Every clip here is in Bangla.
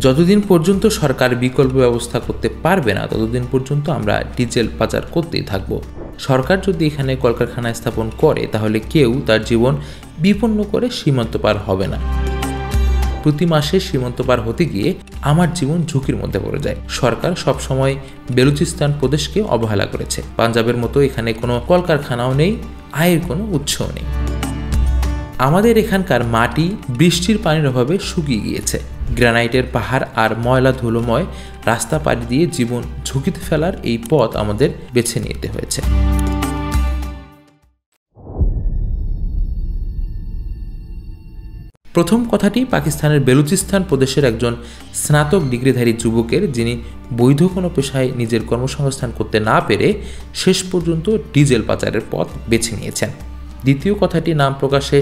যতদিন পর্যন্ত সরকার বিকল্প ব্যবস্থা করতে পারবে না ততদিন পর্যন্ত আমরা ডিজেল পাচার করতেই থাকব। সরকার যদি এখানে কলকারখানা স্থাপন করে তাহলে কেউ তার জীবন বিপন্ন করে সীমান্ত পার হবে না। প্রতি মাসে সীমান্ত পার হতে গিয়ে আমার জীবন ঝুঁকির মধ্যে পড়ে যায়। সরকার সবসময় বেলুচিস্তান প্রদেশকে অবহেলা করেছে। পাঞ্জাবের মতো এখানে কোনো কলকারখানাও নেই, আয়ের কোনো উৎসও নেই। আমাদের এখানকার মাটি বৃষ্টির পানির অভাবে শুকিয়ে গিয়েছে। গ্রানাইটের পাহাড় আর ময়লা ধুলোময় রাস্তা পাড়ি দিয়ে জীবন ঝুঁকিতে ফেলার এই পথ আমাদের বেছে নিতে হয়েছে। প্রথম কথাটি পাকিস্তানের বেলুচিস্তান প্রদেশের একজন স্নাতক ডিগ্রিধারী যুবকের, যিনি বৈধ কোনো পেশায় নিজের কর্মসংস্থান করতে না পেরে শেষ পর্যন্ত ডিজেল পাচারের পথ বেছে নিয়েছেন। দ্বিতীয় কথাটি নাম প্রকাশে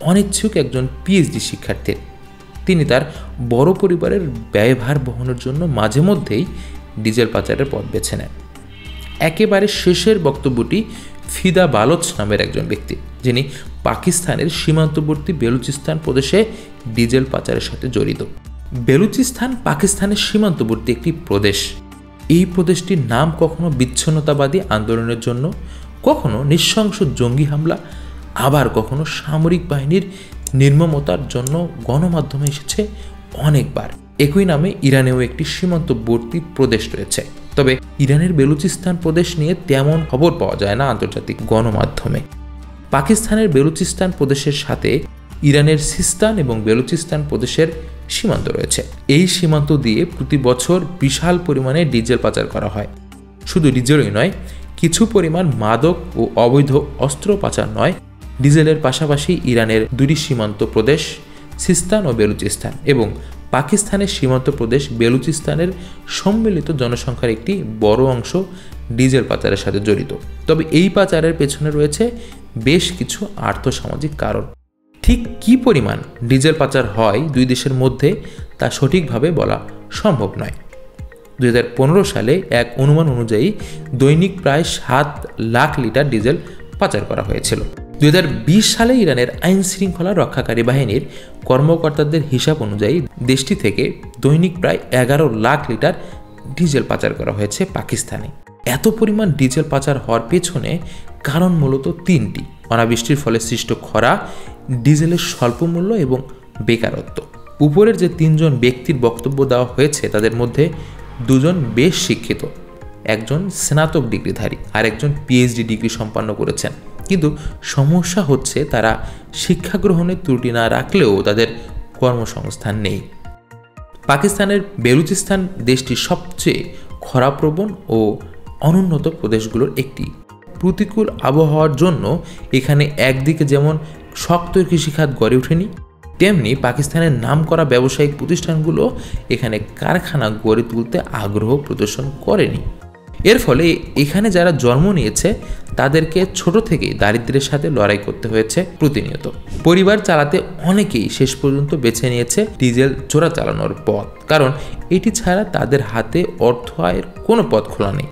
অনিচ্ছুক একজন পিএইচডি শিক্ষার্থীর। তিনি তার বড় পরিবারের ব্যয়ভার বহনের জন্য মাঝে মধ্যেই ডিজেল পাচারের পথ বেছে নেন। একেবারে শেষের বক্তব্যটি ফিদা বালোচ নামের একজন ব্যক্তি, যিনি পাকিস্তানের সীমান্তবর্তী বেলুচিস্তান প্রদেশে ডিজেল পাচারের সাথে জড়িত। বেলুচিস্তান পাকিস্তানের সীমান্তবর্তী একটি প্রদেশ। এই প্রদেশটির নাম কখনো বিচ্ছিন্নতাবাদী আন্দোলনের জন্য, কখনো নৃশংস জঙ্গি হামলা, আবার কখনো সামরিক বাহিনীর নির্মমতার জন্য গণমাধ্যমে এসেছে অনেকবার। একই নামে ইরানেও একটি সীমান্তবর্তী প্রদেশ রয়েছে, তবে ইরানের বেলুচিস্তান প্রদেশ নিয়ে তেমন খবর পাওয়া যায় না আন্তর্জাতিক গণমাধ্যমে। পাকিস্তানের বেলুচিস্তান প্রদেশের সাথে ইরানের সিস্তান এবং বেলুচিস্তান প্রদেশের সীমান্ত রয়েছে। এই সীমান্ত দিয়ে প্রতি বছর বিশাল পরিমাণে ডিজেল পাচার করা হয়। শুধু ডিজেলই নয়, কিছু পরিমাণ মাদক ও অবৈধ অস্ত্র পাচার নয়, ডিজেলের পাশাপাশি ইরানের দুটি সীমান্ত প্রদেশ সিস্তান ও বেলুচিস্তান এবং পাকিস্তানের সীমান্ত প্রদেশ বেলুচিস্তানের সম্মিলিত জনসংখ্যার একটি বড় অংশ ডিজেল পাচারের সাথে জড়িত। তবে এই পাচারের পেছনে রয়েছে বেশ কিছু আর্থসামাজিক কারণ। ঠিক কী পরিমাণ ডিজেল পাচার হয় দুই দেশের মধ্যে তা সঠিকভাবে বলা সম্ভব নয়। 2015 সালে এক অনুমান অনুযায়ী দৈনিক প্রায় 7 লাখ লিটার ডিজেল পাচার করা হয়েছিল। 2020 সালে ইরানের আইন শৃঙ্খলা রক্ষাকারী বাহিনীর কর্মকর্তাদের হিসাব অনুযায়ী দেশটি থেকে দৈনিক প্রায় 11 লাখ লিটার ডিজেল পাচার করা হয়েছে পাকিস্তানে। এত পরিমাণ ডিজেল পাচার হওয়ার পেছনে কারণ মূলত 3টি: অনাবৃষ্টির ফলে সৃষ্ট খরা, ডিজেলের স্বল্প মূল্য এবং বেকারত্ব। উপরের যে 3জন ব্যক্তির বক্তব্য দেওয়া হয়েছে তাদের মধ্যে 2জন বেশ শিক্ষিত, একজন স্নাতক ডিগ্রিধারী আর একজন পিএইচডি ডিগ্রি সম্পন্ন করেছেন। কিন্তু সমস্যা হচ্ছে তারা শিক্ষা গ্রহণের ত্রুটি না রাখলেও তাদের কর্মসংস্থান নেই। পাকিস্তানের বেলুচিস্তান দেশটির সবচেয়ে খরাপ্রবণ ও অনুন্নত প্রদেশগুলোর একটি। প্রতিকূল আবহাওয়ার জন্য এখানে একদিকে যেমন শক্ত কৃষিখাত গড়ে ওঠেনি, তেমনি পাকিস্তানের নামকরা ব্যবসায়িক প্রতিষ্ঠানগুলো এখানে কারখানা গড়ে তুলতে আগ্রহ প্রদর্শন করেনি। এর ফলে এখানে যারা জন্ম নিয়েছে তাদেরকে ছোট থেকেই দারিদ্র্যের সাথে লড়াই করতে হয়েছে প্রতিনিয়ত। পরিবার চালাতে অনেকেই শেষ পর্যন্ত বেছে নিয়েছে ডিজেল চোরা চালানোর পথ, কারণ এটি ছাড়া তাদের হাতে অর্থ আয়ের কোনো পথ খোলা নেই।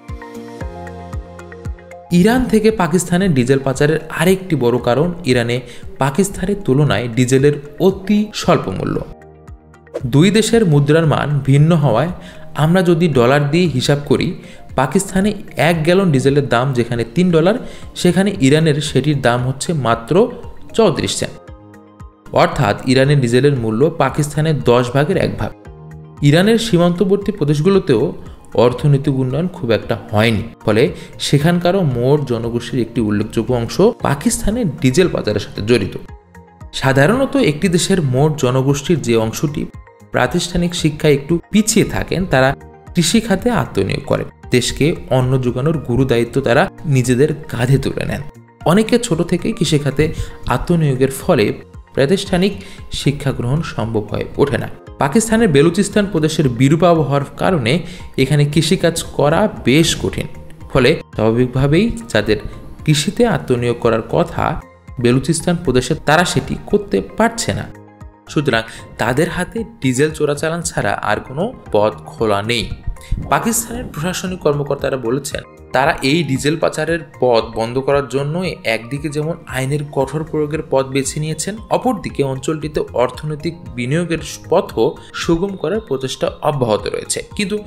ইরান থেকে পাকিস্তানের ডিজেল পাচারের আরেকটি বড় কারণ ইরানে পাকিস্তানের তুলনায় ডিজেলের অতি স্বল্প মূল্য। দুই দেশের মুদ্রার মান ভিন্ন হওয়ায় আমরা যদি ডলার দিয়ে হিসাব করি, পাকিস্তানে 1 গ্যালন ডিজেলের দাম যেখানে $3, সেখানে ইরানের সেটির দাম হচ্ছে মাত্র 34 সেন্ট। অর্থাৎ ইরানের ডিজেলের মূল্য পাকিস্তানের 10 ভাগের 1 ভাগ। ইরানের সীমান্তবর্তী প্রদেশগুলোতেও অর্থনৈতিক উন্নয়ন খুব একটা হয়নি, ফলে সেখানকারও মোট জনগোষ্ঠীর একটি উল্লেখযোগ্য অংশ পাকিস্তানের ডিজেল পাচারের সাথে জড়িত। সাধারণত একটি দেশের মোট জনগোষ্ঠীর যে অংশটি প্রাতিষ্ঠানিক শিক্ষায় একটু পিছিয়ে থাকেন তারা কৃষি খাতে আত্মনিয়োগ করে। দেশকে অন্ন যোগানোর গুরু দায়িত্ব তারা নিজেদের কাঁধে তুলে নেন। অনেকে ছোট থেকেই কৃষি খাতে আত্মনিয়োগের ফলে প্রাতিষ্ঠানিক শিক্ষা গ্রহণ সম্ভব হয়ে ওঠে না। পাকিস্তানের বেলুচিস্তান প্রদেশের বিরূপ আবহাওয়ার কারণে এখানে কৃষিকাজ করা বেশ কঠিন, ফলে স্বাভাবিকভাবেই যাদের কৃষিতে আত্মনিয়োগ করার কথা বেলুচিস্তান প্রদেশে তারা সেটি করতে পারছে না। সুতরাং তাদের হাতে ডিজেল চোরাচালান ছাড়া আর কোনো পথ খোলা নেই। পাকিস্তানের প্রশাসনিক কর্মকর্তারা বলেছেন, তারা এই ডিজেল পাচারের পথ বন্ধ করার জন্য একদিকে যেমন আইনের কঠোর প্রয়োগের পথ বেছে নিয়েছেন, অপরদিকে অঞ্চলটিতে অর্থনৈতিক বিনিয়োগের পথও সুগম করার প্রচেষ্টা অব্যাহত রয়েছে। কিন্তু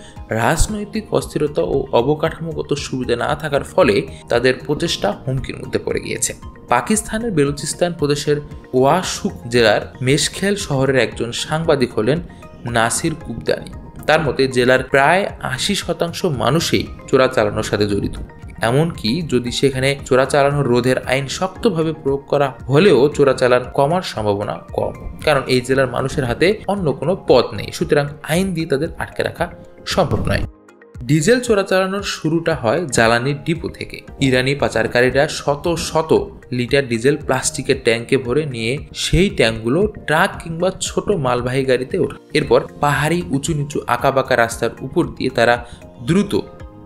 রাজনৈতিক অস্থিরতা ও অবকাঠামোগত সুবিধা না থাকার ফলে তাদের প্রচেষ্টা হুমকির মধ্যে পড়ে গিয়েছে। পাকিস্তানের বেলুচিস্তান প্রদেশের ওয়াশুক জেলার মেশখেল শহরের একজন সাংবাদিক হলেন নাসির কুবদানি। তার মতে জেলার প্রায় 80% মানুষই চোরাচালানোর সাথে জড়িত। এমনকি যদি সেখানে চোরাচালানো রোধের আইন শক্তভাবে প্রয়োগ করা হলেও চোরাচালান কমার সম্ভাবনা কম, কারণ এই জেলার মানুষের হাতে অন্য কোনো পথ নেই। সুতরাং আইন দিয়ে তাদের আটকে রাখা সম্ভব নয়। ডিজেল চোরাচালানোর শুরুটা হয় জ্বালানির ডিপো থেকে। ইরানি পাচারকারীরা শত শত লিটার ডিজেল প্লাস্টিকের ট্যাঙ্কে ভরে নিয়ে সেই ট্যাঙ্কগুলো ট্রাক কিংবা ছোট মালবাহী গাড়িতে ওঠে। এরপর পাহাড়ি উঁচু নিচু আঁকাবাঁকা রাস্তার উপর দিয়ে তারা দ্রুত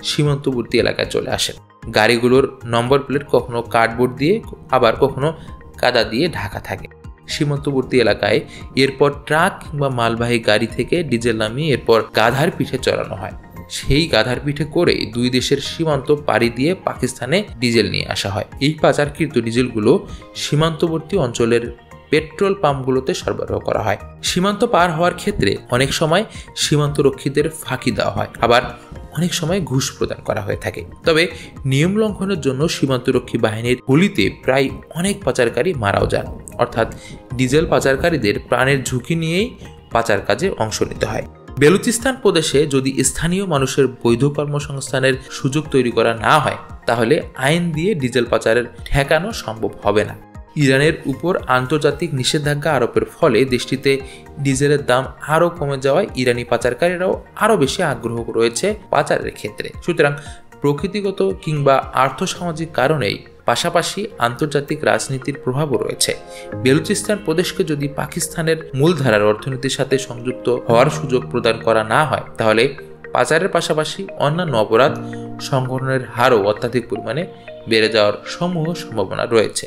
সীমান্তবর্তী এলাকায় চলে আসেন। গাড়িগুলোর নম্বর প্লেট কখনো কার্ডবোর্ড দিয়ে আবার কখনো কাদা দিয়ে ঢাকা থাকে। সীমান্তবর্তী এলাকায় এরপর ট্রাক কিংবা মালবাহী গাড়ি থেকে ডিজেল নামিয়ে এরপর গাধার পিঠে চড়ানো হয়। সেই গাধার পিঠে করে দুই দেশের সীমান্ত পাড়ি দিয়ে পাকিস্তানে ডিজেল নিয়ে আসা হয়। এই পাচারকৃত ডিজেলগুলো সীমান্তবর্তী অঞ্চলের পেট্রোল পাম্পগুলোতে সরবরাহ করা হয়। সীমান্ত পার হওয়ার ক্ষেত্রে অনেক সময় সীমান্ত রক্ষীদের ফাঁকি দেওয়া হয়, আবার অনেক সময় ঘুষ প্রদান করা হয়ে থাকে। তবে নিয়ম লঙ্ঘনের জন্য সীমান্তরক্ষী বাহিনীর গুলিতে প্রায় অনেক পাচারকারী মারাও যান। অর্থাৎ ডিজেল পাচারকারীদের প্রাণের ঝুঁকি নিয়েই পাচার কাজে অংশ নিতে হয়। বেলুচিস্তান প্রদেশে যদি স্থানীয় মানুষের বৈধ কর্মসংস্থানের সুযোগ তৈরি করা না হয়, তাহলে আইন দিয়ে ডিজেল পাচারের ঠেকানো সম্ভব হবে না। ইরানের উপর আন্তর্জাতিক নিষেধাজ্ঞা আরোপের ফলে দেশটিতে ডিজেলের দাম আরও কমে যাওয়ায় ইরানি পাচারকারীরাও আরও বেশি আগ্রহ রয়েছে পাচারের ক্ষেত্রে। সুতরাং প্রকৃতিগত কিংবা আর্থসামাজিক কারণেই পাশাপাশি আন্তর্জাতিক রাজনীতির প্রভাবও রয়েছে। বেলুচিস্তান প্রদেশকে যদি পাকিস্তানের মূলধারার অর্থনীতির সাথে সংযুক্ত হওয়ার সুযোগ প্রদান করা না হয়, তাহলে পাচারের পাশাপাশি অন্যান্য অপরাধ সংঘটনের হারও অত্যাধিক পরিমাণে বেড়ে যাওয়ার সমূহ সম্ভাবনা রয়েছে।